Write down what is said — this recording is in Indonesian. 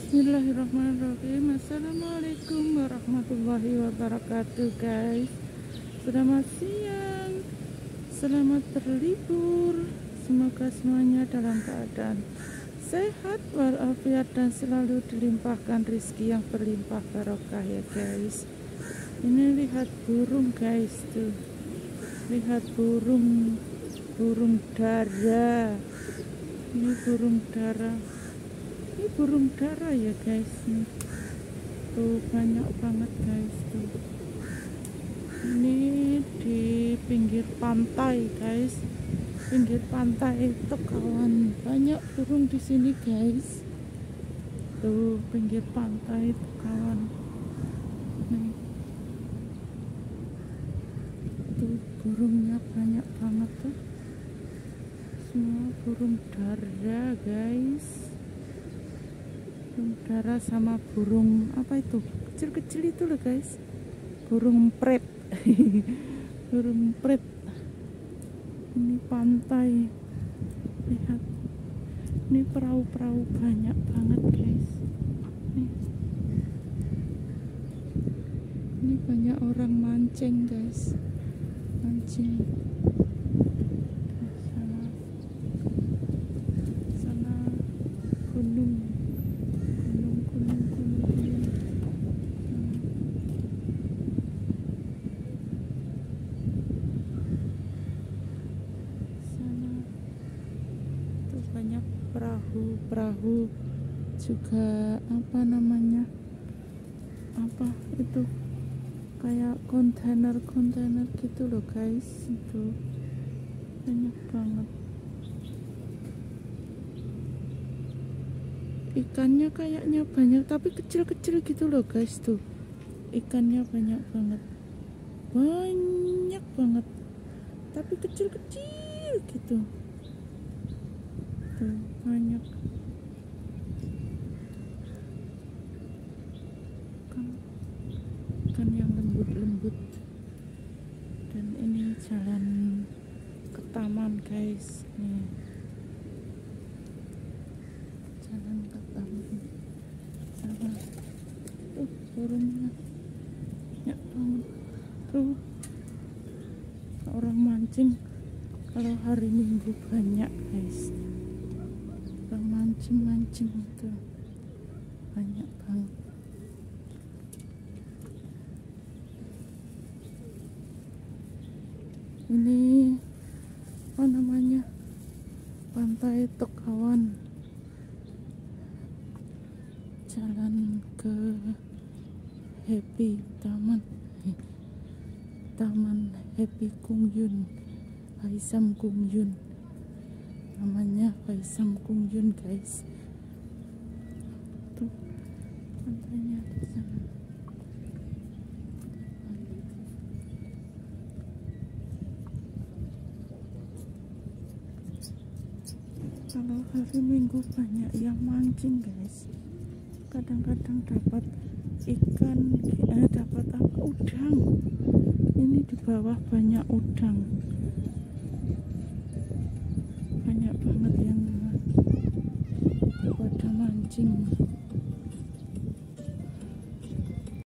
Bismillahirrahmanirrahim. Assalamualaikum warahmatullahi wabarakatuh, guys. Selamat siang, selamat berlibur. Semoga semuanya dalam keadaan sehat walafiat dan selalu dilimpahkan rezeki yang berlimpah barokah ya, guys. Ini lihat burung, guys, tuh. Lihat burung dara. Ini burung dara. Ini burung dara ya, guys. Tuh banyak banget, guys, tuh. Ini di pinggir pantai, guys. Pinggir pantai itu kawan, banyak burung di sini, guys. Tuh pinggir pantai itu kawan. Nih. Tuh burungnya banyak banget tuh. Semua burung dara, guys. Burung dara sama burung apa itu? Kecil-kecil itu loh, guys. Burung empret. Burung empret. Ini pantai. Lihat. Ini perahu-perahu banyak banget, guys. Nih. Ini banyak orang mancing, guys. Mancing. Sana gunung. Banyak perahu juga, apa namanya, apa itu, kayak kontainer gitu loh, guys. Itu banyak banget ikannya, kayaknya banyak tapi kecil-kecil gitu loh, guys. Tuh ikannya banyak banget tapi kecil-kecil gitu. Tuh, banyak ikan yang lembut-lembut. Dan ini jalan ke taman, guys. Nih, jalan ke taman. Sama tuh burungnya banyak banget. Tuh orang mancing kalau hari Minggu banyak, guys. Orang mancing itu banyak banget. Ini apa namanya, pantai Tokawan, jalan ke Happy Taman Happy Kungyun, Haisam Kungyun. Namanya Haisam Kungyun, guys. Tuh pantainya di sana. Kalau hari Minggu banyak yang mancing, guys. Kadang-kadang dapat ikan, dapat apa, udang. Ini di bawah banyak udang. Banyak banget yang pada mancing.